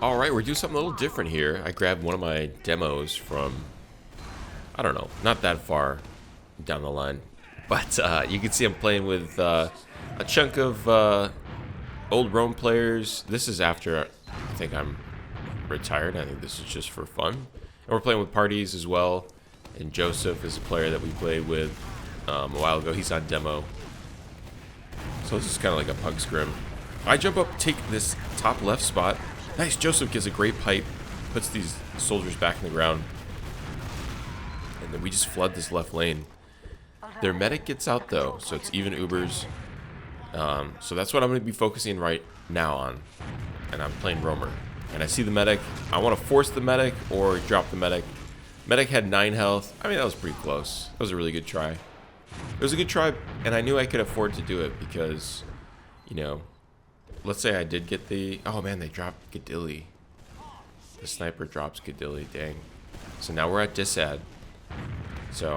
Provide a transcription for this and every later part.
All right, we're doing something a little different here. I grabbed one of my demos from, I don't know, not that far down the line. But you can see I'm playing with a chunk of old Rome players. This is after I think I'm retired. I think this is just for fun. And we're playing with parties as well. And Joseph is a player that we played with a while ago. He's on demo. So this is kind of like a PUG Scrim. I jump up, take this top left spot. Nice, Joseph gets a great pipe, puts these soldiers back in the ground. And then we just flood this left lane. Their medic gets out though, so it's even Ubers. So that's what I'm going to be focusing right now on. And I'm playing Roamer. And I see the medic. I want to force the medic or drop the medic. Medic had 9 health. I mean, that was pretty close. That was a really good try. It was a good try, and I knew I could afford to do it because, you know, let's say I did get the... Oh, man, they dropped Gadilli. The sniper drops Gadilli, dang. So now we're at disad. So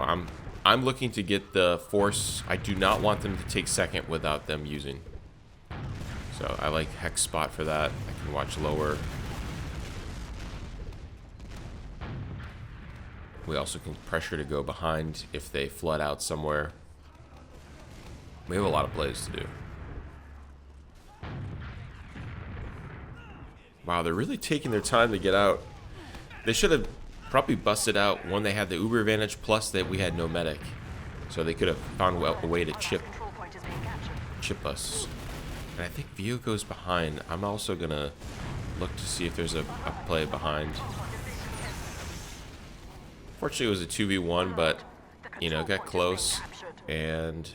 I'm looking to get the force. I do not want them to take second without them using. So I like hex spot for that. I can watch lower. We also can pressure to go behind if they flood out somewhere. We have a lot of plays to do. Wow, they're really taking their time to get out. They should have probably busted out when they had the Uber advantage, plus that we had no medic. So they could have found a way to chip us. And I think Vio goes behind. I'm also going to look to see if there's a play behind. Fortunately, it was a 2v1, but, you know, got close. And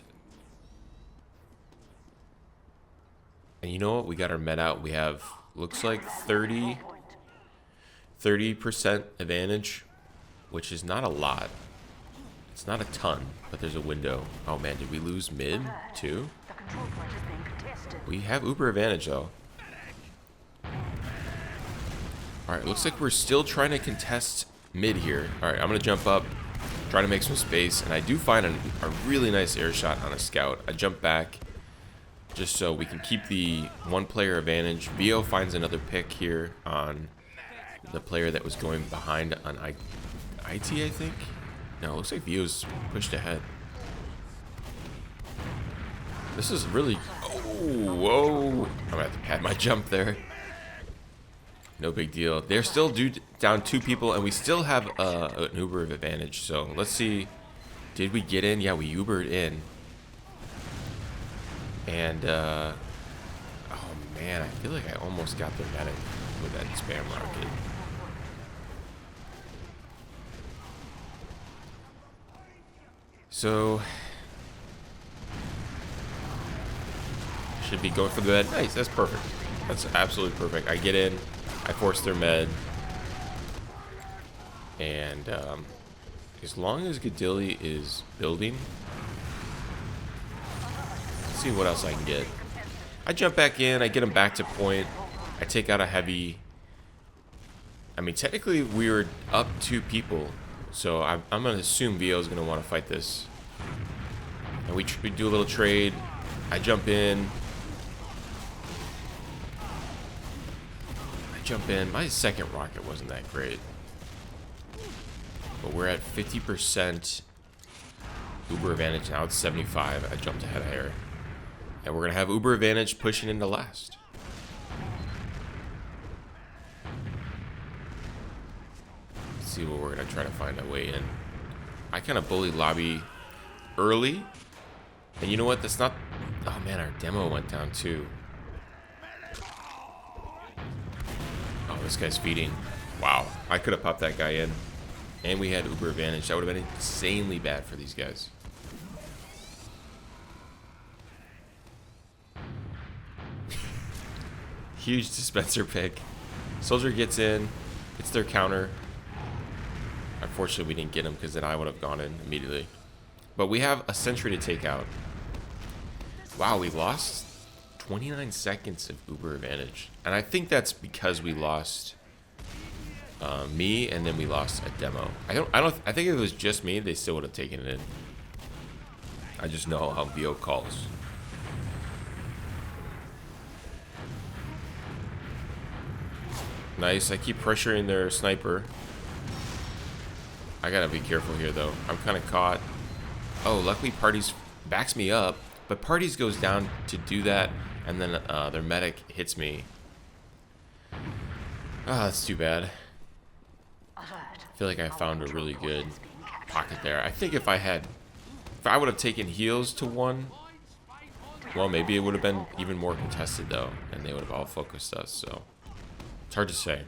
you know what? We got our med out. We have, looks like 30% advantage, which is not a lot. It's not a ton, but there's a window. Oh, man, did we lose mid, too? We have Uber advantage, though. Alright, looks like we're still trying to contest mid here. Alright, I'm going to jump up, try to make some space, and I do find a really nice air shot on a scout. I jump back just so we can keep the one player advantage. Vio finds another pick here on the player that was going behind on IT, I think? No, it looks like Vio's pushed ahead. This is really... Oh, whoa. I'm going to have to pad my jump there. No big deal. They're still down 2 people, and we still have an Uber advantage. So let's see. Did we get in? Yeah, we Ubered in. And, oh man, I feel like I almost got the medic with that spam rocket. So, should be going for the med. Nice, that's perfect. That's absolutely perfect. I get in. I force their med, and as long as Gadilli is building, let's see what else I can get. I jump back in, I get him back to point, I take out a heavy. I mean, technically we were up 2 people, so I'm going to assume Vio is going to want to fight this. And we do a little trade, I jump in. My second rocket wasn't that great, but we're at 50% Uber advantage now. It's 75. I jumped ahead of her, and we're gonna have Uber advantage pushing into last. Let's see what we're gonna try to find a way in. I kind of bully lobby early, and you know what? That's not. Oh man, our demo went down too. This guy's feeding. Wow, I could have popped that guy in, and we had Uber advantage. That would have been insanely bad for these guys. Huge dispenser pick. Soldier gets in. It's their counter. Unfortunately, we didn't get him because then I would have gone in immediately. But we have a sentry to take out. Wow, we lost 29 seconds of Uber advantage, and I think that's because we lost me, and then we lost a demo. I think if it was just me, they still would have taken it in. I just know how Vio calls. Nice. I keep pressuring their sniper. I gotta be careful here, though. I'm kind of caught. Oh, luckily Parties backs me up, but Parties goes down to do that, and then their medic hits me. Ah, that's too bad. I feel like I found a really good pocket there. I think if I would have taken heals to one, well, maybe it would have been even more contested, though, and they would have all focused us, so it's hard to say.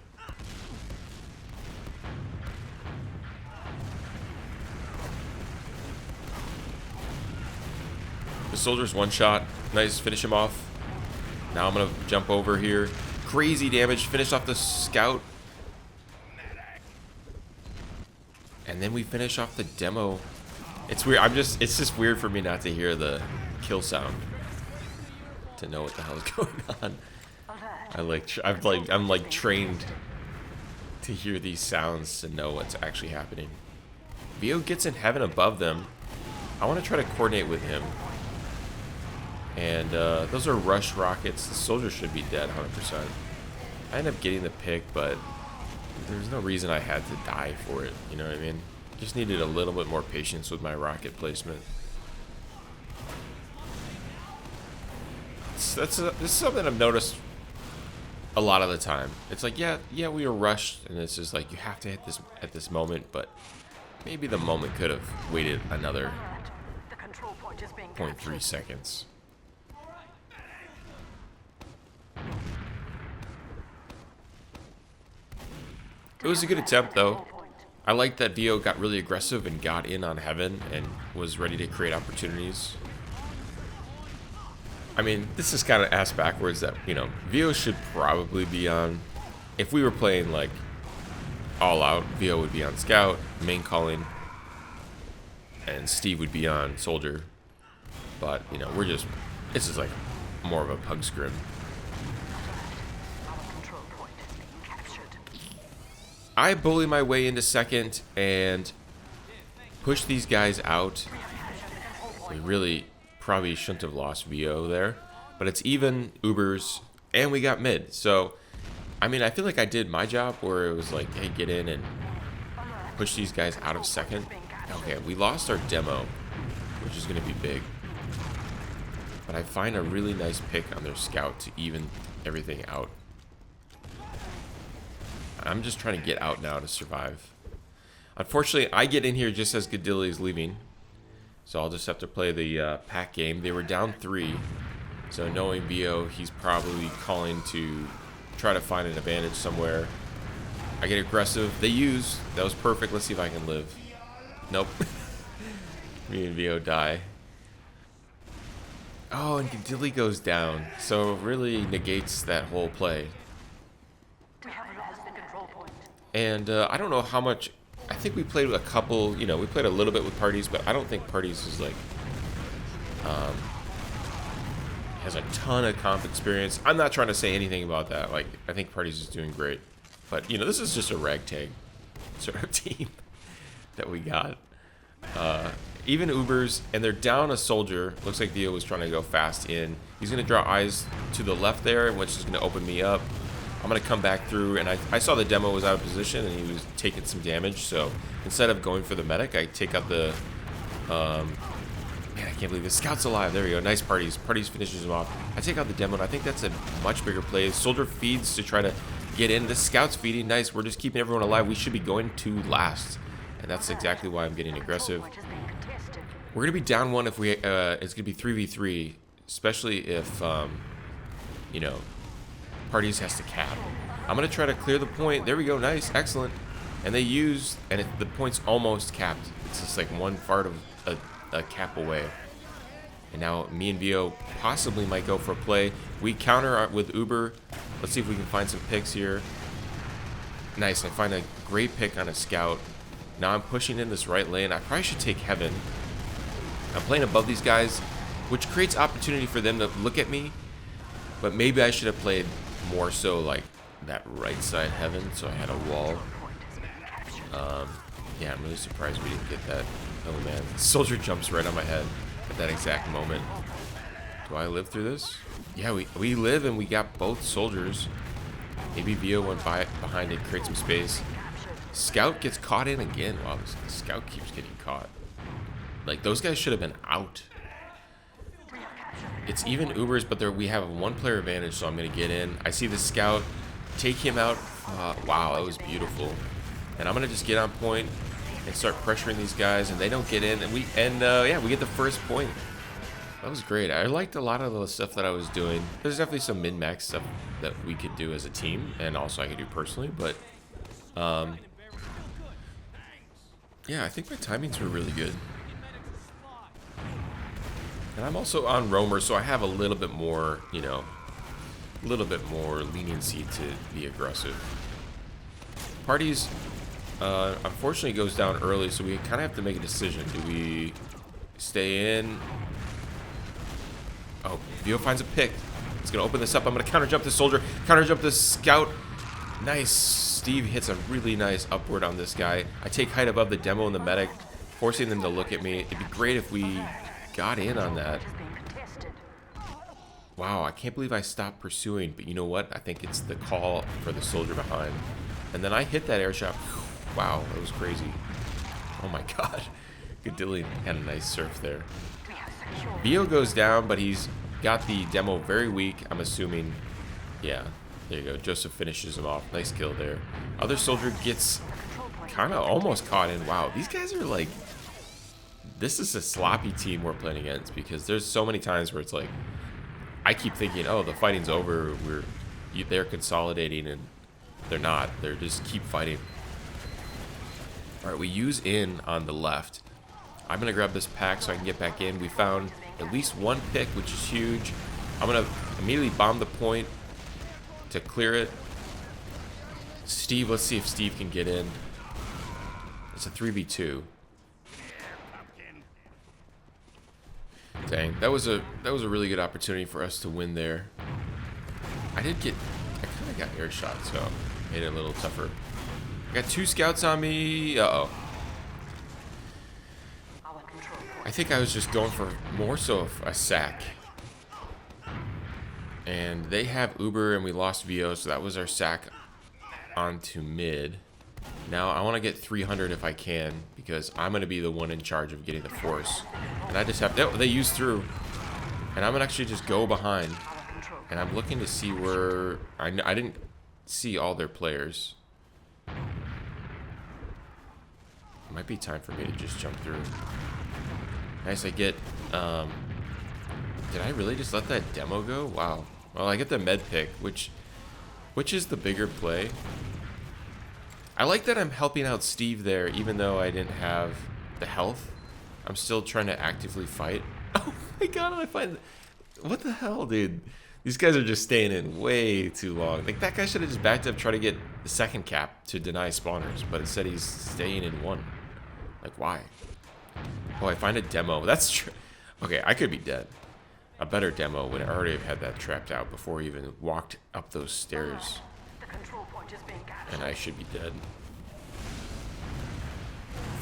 The soldier's one shot. Nice, finish him off. Now I'm gonna jump over here. Crazy damage, finish off the scout. And then we finish off the demo. It's weird, it's just weird for me not to hear the kill sound. To know what the hell is going on. I'm like trained to hear these sounds to know what's actually happening. Vio gets in heaven above them. I want to try to coordinate with him. And those are rush rockets. The soldier should be dead 100%. I end up getting the pick, but there's no reason I had to die for it. You know what I mean? Just needed a little bit more patience with my rocket placement. This is something I've noticed a lot of the time. It's like, yeah, we were rushed, and it's just like you have to hit this at this moment, but maybe the moment could have waited another 0.3 seconds. It was a good attempt, though. I like that Vio got really aggressive and got in on heaven and was ready to create opportunities. I mean, this is kind of ass backwards that, you know, Vio should probably be on. If we were playing like all out, Vio would be on scout, main calling, and Steve would be on soldier. But, you know, this is like more of a PUG scrim. I bully my way into second and push these guys out. We really probably shouldn't have lost VO there, but it's even Ubers, and we got mid. So, I mean, I feel like I did my job where it was like, hey, get in and push these guys out of second. Okay, we lost our demo, which is going to be big. But I find a really nice pick on their scout to even everything out. I'm just trying to get out now to survive. Unfortunately, I get in here just as Gadilli is leaving. So I'll just have to play the pack game. They were down 3. So knowing Bio, he's probably calling to try to find an advantage somewhere. I get aggressive. They use. That was perfect. Let's see if I can live. Nope. Me and Bio die. Oh, and Gadilli goes down. So it really negates that whole play. And I don't know how much. I think we played with a couple. You know, we played a little bit with Parties, but I don't think Parties is like has a ton of comp experience. I'm not trying to say anything about that. Like, I think Parties is doing great, but you know, this is just a ragtag sort of team that we got. Even Ubers, and they're down a soldier. Looks like Dio was trying to go fast in. He's gonna draw eyes to the left there, which is gonna open me up. I'm going to come back through, and I saw the demo was out of position, and he was taking some damage, so instead of going for the medic, I take out the, man, I can't believe this. Scout's alive. There we go. Nice Parties. Parties finishes him off. I take out the demo, and I think that's a much bigger play. Soldier feeds to try to get in. The Scout's feeding. Nice. We're just keeping everyone alive. We should be going to last, and that's exactly why I'm getting aggressive. We're going to be down 1 if we, it's going to be 3v3, especially if, you know, Parties has to cap. I'm going to try to clear the point. There we go. Nice. Excellent. And they use, and the point's almost capped. It's just like one part of a cap away. And now me and Vio possibly might go for a play. We counter with Uber. Let's see if we can find some picks here. Nice. I find a great pick on a scout. Now I'm pushing in this right lane. I probably should take Heaven. I'm playing above these guys, which creates opportunity for them to look at me. But maybe I should have played more so like that right side Heaven, so I had a wall. Yeah, I'm really surprised we didn't get that. Oh man, soldier jumps right on my head at that exact moment. Do I live through this? Yeah, we live, and we got both soldiers. Maybe Vio went behind it, create some space. Scout gets caught in again. Wow, this Scout keeps getting caught. Like, those guys should have been out. It's even Ubers, but we have a one-player advantage, so I'm going to get in. I see the Scout. Take him out. Wow, that was beautiful. And I'm going to just get on point and start pressuring these guys, and they don't get in. And yeah, we get the first point. That was great. I liked a lot of the stuff that I was doing. There's definitely some min-max stuff that we could do as a team, and also I could do personally, but yeah, I think my timings were really good. And I'm also on roamer, so I have a little bit more, you know, a little bit more leniency to be aggressive. Parties, unfortunately, goes down early, so we kind of have to make a decision. Do we stay in? Oh, Vio finds a pick. It's going to open this up. I'm going to counter jump this soldier, counter jump this scout. Nice. Steve hits a really nice upward on this guy. I take height above the demo and the medic, forcing them to look at me. It'd be great if we got in on that. Wow, I can't believe I stopped pursuing, but you know what? I think it's the call for the soldier behind. And then I hit that air shot. Wow, that was crazy. Oh my god. Godillion had a nice surf there. Vio goes down, but he's got the demo very weak, I'm assuming. Yeah, there you go. Joseph finishes him off. Nice kill there. Other soldier gets kind of almost caught in. Wow, these guys are like... This is a sloppy team we're playing against, because there's so many times where it's like... I keep thinking, oh, the fighting's over. They're consolidating, and they're not. They're just keep fighting. All right, we use in on the left. I'm going to grab this pack so I can get back in. We found at least one pick, which is huge. I'm going to immediately bomb the point to clear it. Steve, let's see if Steve can get in. It's a 3v2. Dang, that was a really good opportunity for us to win there. I kind of got air shot, so made it a little tougher. I got 2 scouts on me. Uh-oh. I think I was just going for more so a sack. And they have Uber, and we lost VO, so that was our sack onto mid. Now I want to get 300 if I can, because I'm going to be the one in charge of getting the force. And I just have to... Oh, they use through. And I'm going to actually just go behind. And I'm looking to see where... I didn't see all their players. It might be time for me to just jump through. Nice, I get... did I really just let that demo go? Wow. Well, I get the med pick, which is the bigger play. I like that I'm helping out Steve there, even though I didn't have the health. I'm still trying to actively fight. Oh my god, I find... What the hell, dude? These guys are just staying in way too long. Like, that guy should have just backed up, try to get the second cap to deny spawners, but instead he's staying in one. Like, why? Oh, I find a demo. That's true. Okay, I could be dead. A better demo would already have had that trapped out before he even walked up those stairs. And I should be dead.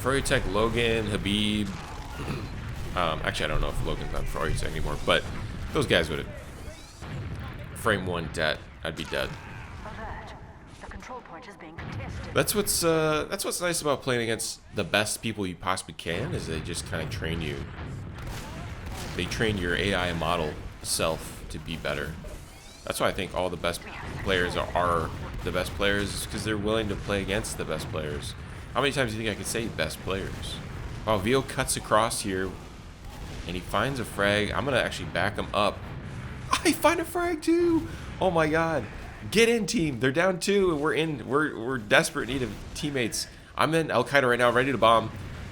Furry Tech, Logan, Habib. Actually, I don't know if Logan's on Furry Tech anymore, but those guys would have. Frame 1 debt. I'd be dead. That's what's nice about playing against the best people you possibly can, is they just kind of train you. They train your AI model self to be better. That's why I think all the best players are the best players, because they're willing to play against the best players. How many times do you think I could say best players? Wow, Vio cuts across here, and he finds a frag. I'm going to actually back him up. I find a frag too! Oh my god. Get in, team. They're down 2, and we're in. We're desperate need of teammates. I'm in Al Qaeda right now, ready to bomb.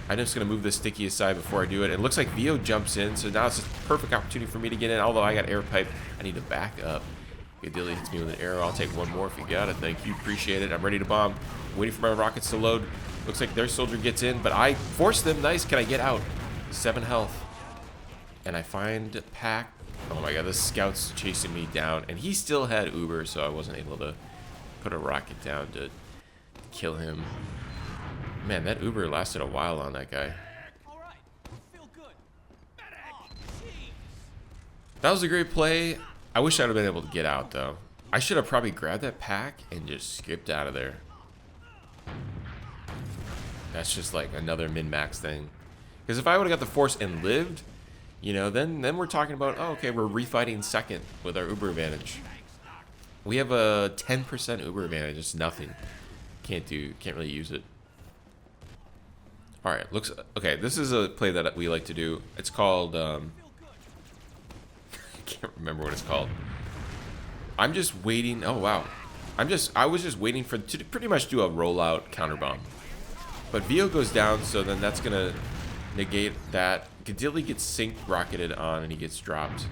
I'm just going to move this sticky aside before I do it. It looks like Vio jumps in, so now it's a perfect opportunity for me to get in, although I got air pipe. I need to back up. Godillion hits me with an arrow. I'll take one more if you got it. Thank you. Appreciate it. I'm ready to bomb. Waiting for my rockets to load. Looks like their soldier gets in, but I force them. Nice. Can I get out? 7 health. And I find Pack. Oh my god, this scout's chasing me down. And he still had Uber, so I wasn't able to put a rocket down to kill him. Man, that Uber lasted a while on that guy. That was a great play. I wish I'd have been able to get out, though. I should have probably grabbed that pack and just skipped out of there. That's just like another min-max thing. Because if I would have got the force and lived, you know, then we're talking about, oh, okay, we're refighting second with our Uber advantage. We have a 10% Uber advantage. It's nothing. Can't really use it. All right, looks okay. This is a play that we like to do. It's called I can't remember what it's called. I'm just waiting. Oh wow, I was just waiting to pretty much do a rollout counter bomb. But Vio goes down, so then that's gonna negate that. Cadilli gets synced, rocketed on, and he gets dropped.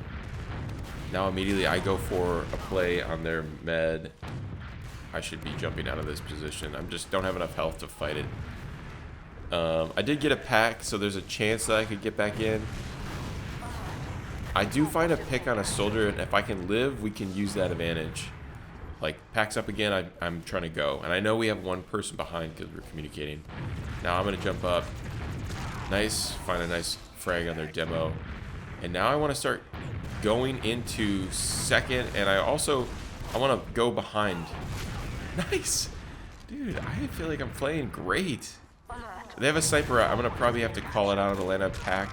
Now immediately I go for a play on their med. I should be jumping out of this position. I just don't have enough health to fight it. I did get a pack, so there's a chance that I could get back in. I do find a pick on a soldier, and if I can live, we can use that advantage. Like, packs up again, I'm trying to go. And I know we have one person behind because we're communicating. Now I'm going to jump up. Nice. Find a nice frag on their demo. And now I want to start going into second, and I want to go behind. Nice. Dude, I feel like I'm playing great. They have a sniper out. I'm going to probably have to call it out on the land up pack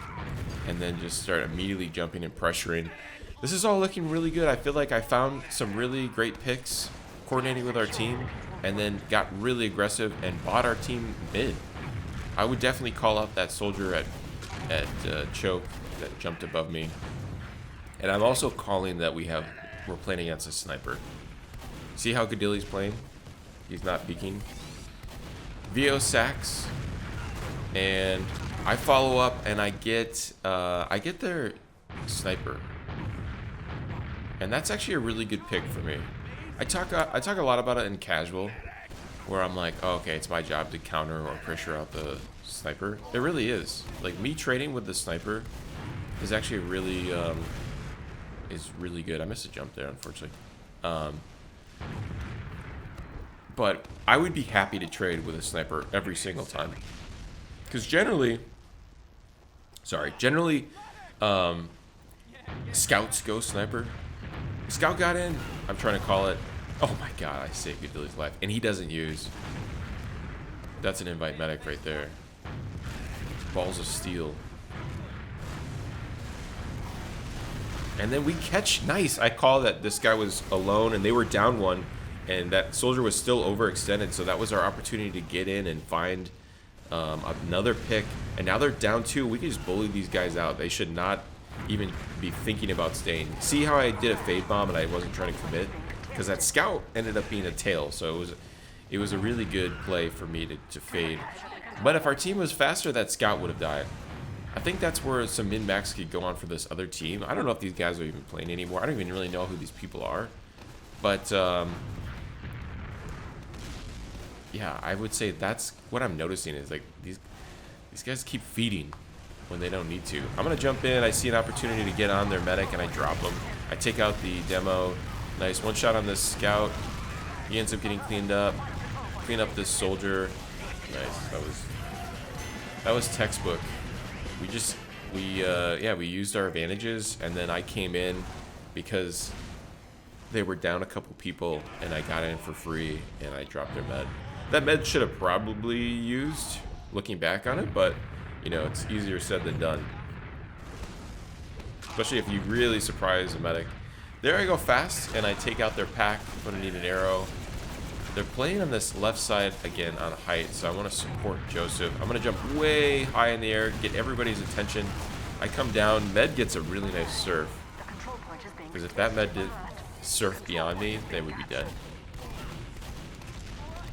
and then just start immediately jumping and pressuring. This is all looking really good. I feel like I found some really great picks coordinating with our team and then got really aggressive and bought our team mid. I would definitely call out that soldier at choke that jumped above me. And I'm also calling that we're playing against a sniper. See how Cadilli's playing? He's not peeking. Vio sacks. And I follow up and I get their sniper. And that's actually a really good pick for me. I talk a lot about it in casual, where I'm like, oh, okay, it's my job to counter or pressure out the sniper. It really is. Like, me trading with the sniper is actually really good. I missed a jump there, unfortunately. But I would be happy to trade with a sniper every single time. Because generally, scouts go sniper. Scout got in. I'm trying to call it. Oh my god, I saved Cadilli's life. And he doesn't use. That's an invite medic right there. Balls of steel. And then we catch. Nice. I call that this guy was alone and they were down one. And that soldier was still overextended. So that was our opportunity to get in and find another pick. And now they're down two. We can just bully these guys out. They should not even be thinking about staying. See how I did a fade bomb and I wasn't trying to commit? Because that scout ended up being a tail. So it was a really good play for me to fade. But if our team was faster, that scout would have died. I think that's where some min-max could go on for this other team. I don't know if these guys are even playing anymore. I don't even really know who these people are. But yeah, I would say that's what I'm noticing is like these guys keep feeding when they don't need to. I'm gonna jump in. I see an opportunity to get on their medic and I drop them. I take out the demo. Nice one shot on this scout. He ends up getting cleaned up. Clean up this soldier. Nice. That was textbook. We used our advantages and then I came in because they were down a couple people and I got in for free and I dropped their med. That med should have probably used looking back on it, but you know, it's easier said than done. Especially if you really surprise a medic. There I go fast, and I take out their pack when I need an arrow. They're playing on this left side again on height, so I want to support Joseph. I'm going to jump way high in the air, get everybody's attention. I come down, med gets a really nice surf. Because if that med did surf beyond me, they would be dead.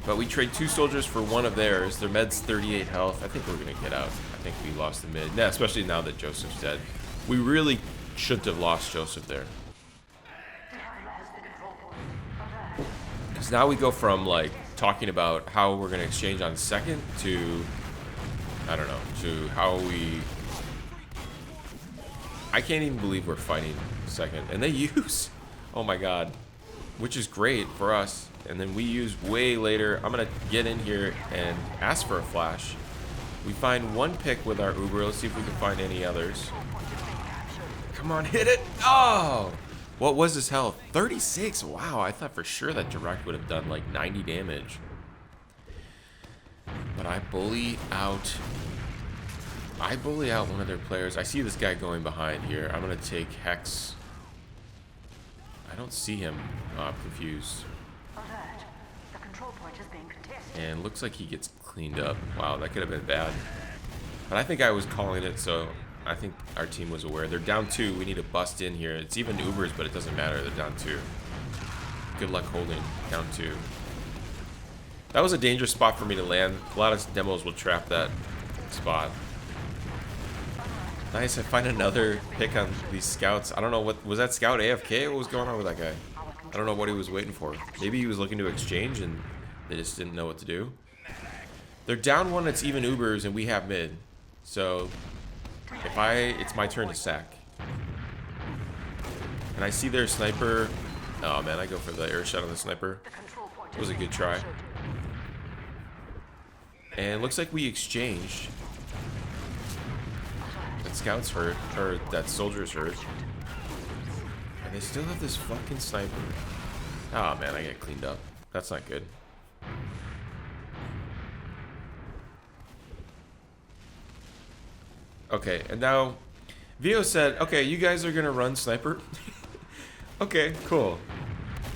But we trade two soldiers for one of theirs. Their med's 38 health. I think we're going to get out. I think we lost the mid. Yeah, especially now that Joseph's dead. We really shouldn't have lost Joseph there. Because now we go from, like, talking about how we're going to exchange on second to, I don't know, to how we... I can't even believe we're fighting second. And they use... Oh, my God. Which is great for us. And then we use way later. I'm going to get in here and ask for a flash. We find one pick with our Uber. Let's see if we can find any others. Come on, hit it. Oh! What was his health? 36. Wow, I thought for sure that direct would have done like 90 damage. But I bully out one of their players. I see this guy going behind here. I'm gonna take Hex. I don't see him. Oh, I'm confused. Alert. The control point is being contested. And looks like he gets cleaned up. Wow, that could have been bad. But I think I was calling it, so I think our team was aware. They're down 2. We need to bust in here. It's even Ubers, but it doesn't matter. They're down 2. Good luck holding. Down 2. That was a dangerous spot for me to land. A lot of demos will trap that spot. Nice, I find another pick on these scouts. I don't know what was that scout AFK? What was going on with that guy? I don't know what he was waiting for. Maybe he was looking to exchange and they just didn't know what to do. They're down 1, it's even Ubers, and we have mid. So it's my turn to sack. And I see their sniper. Oh man, I go for the air shot on the sniper. It was a good try. And it looks like we exchanged. That scout's hurt, or that soldier's hurt. And they still have this fucking sniper. Oh man, I get cleaned up. That's not good. Okay, and now Vio said, okay, you guys are gonna run sniper. Okay, cool.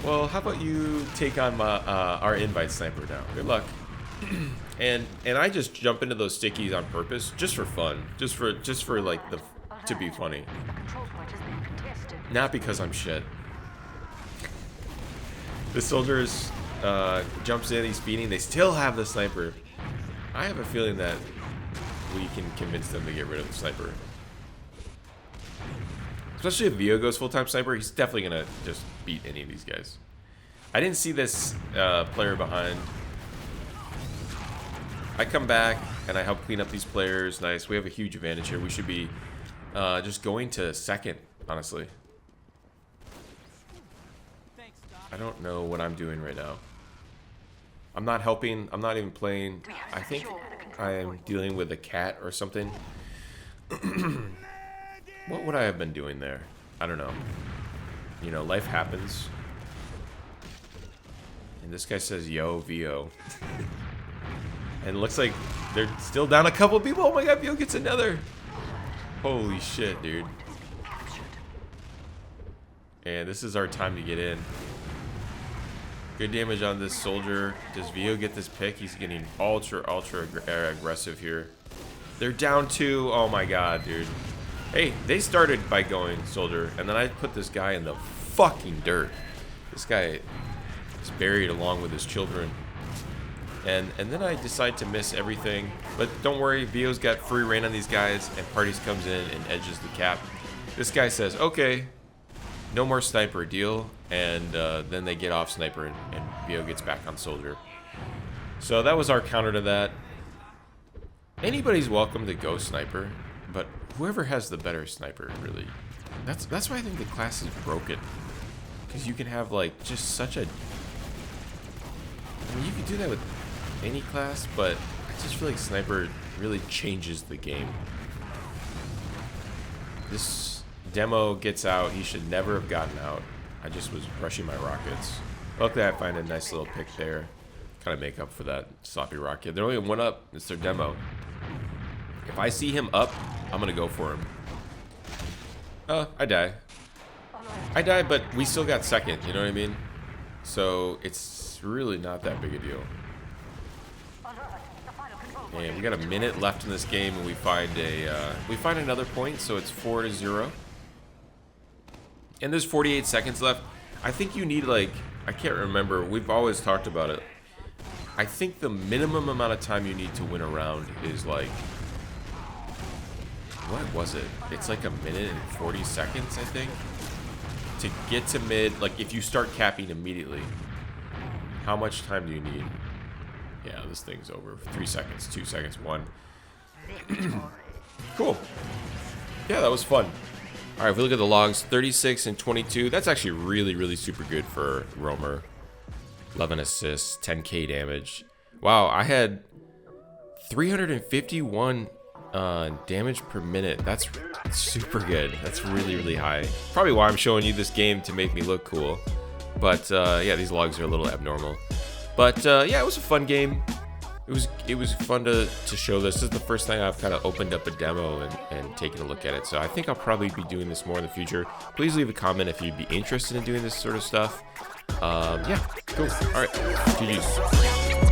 Well, how about you take on my our invite sniper now? Good luck. and I just jump into those stickies on purpose, just for fun, just for like to be funny. Not because I'm shit. The soldiers jumps in, he's speeding. They still have the sniper. I have a feeling that we can convince them to get rid of the sniper. Especially if Vio goes full-time sniper, he's definitely gonna just beat any of these guys. I didn't see this player behind. I come back and I help clean up these players. Nice. We have a huge advantage here. We should be just going to second, honestly. I don't know what I'm doing right now. I'm not helping. I'm not even playing. I think I am dealing with a cat or something. What would I have been doing there? I don't know. You know, life happens. And this guy says, yo, Vio. And it looks like they're still down a couple people. Oh my god, Vio gets another. Holy shit, dude. And this is our time to get in. Good damage on this soldier. Does Vio get this pick? He's getting ultra aggressive here. They're down 2. Oh my god, dude. Hey, they started by going soldier, and then I put this guy in the fucking dirt. This guy is buried along with his children. And then I decide to miss everything. But don't worry, Vio's got free reign on these guys, and Parties comes in and edges the cap. This guy says, okay, no more sniper, deal. And then they get off sniper, and Vio gets back on soldier. So that was our counter to that. Anybody's welcome to go sniper, but whoever has the better sniper, really. That's why I think the class is broken. Because you can have, like, just such a... I mean, you can do that with any class, but I just feel like sniper really changes the game. This demo gets out. He should never have gotten out. I just was rushing my rockets. Luckily, I find a nice little pick there. Kind of make up for that sloppy rocket. They're only 1 up. It's their demo. If I see him up, I'm going to go for him. I die. I die, but we still got second. You know what I mean? So it's really not that big a deal. And we got a minute left in this game, and we find another point, so it's 4-0. And there's 48 seconds left. I think you need, like, I can't remember. We've always talked about it. I think the minimum amount of time you need to win a round is like, what was it? It's like 1 minute and 40 seconds, I think. To get to mid, like if you start capping immediately, how much time do you need? Yeah, this thing's over. 3 seconds, 2 seconds, 1. Cool. Yeah, that was fun. All right, if we look at the logs, 36 and 22. That's actually really, really super good for Roamer. 11 assists, 10k damage. Wow, I had 351 Damage per minute. That's super good. That's really, really high. Probably why I'm showing you this game, to make me look cool. But yeah, these logs are a little abnormal. But yeah, it was a fun game. It was fun to show this. This is the first time I've kind of opened up a demo and taken a look at it. So I think I'll probably be doing this more in the future. Please leave a comment if you'd be interested in doing this sort of stuff. Yeah, cool. All right, GG's.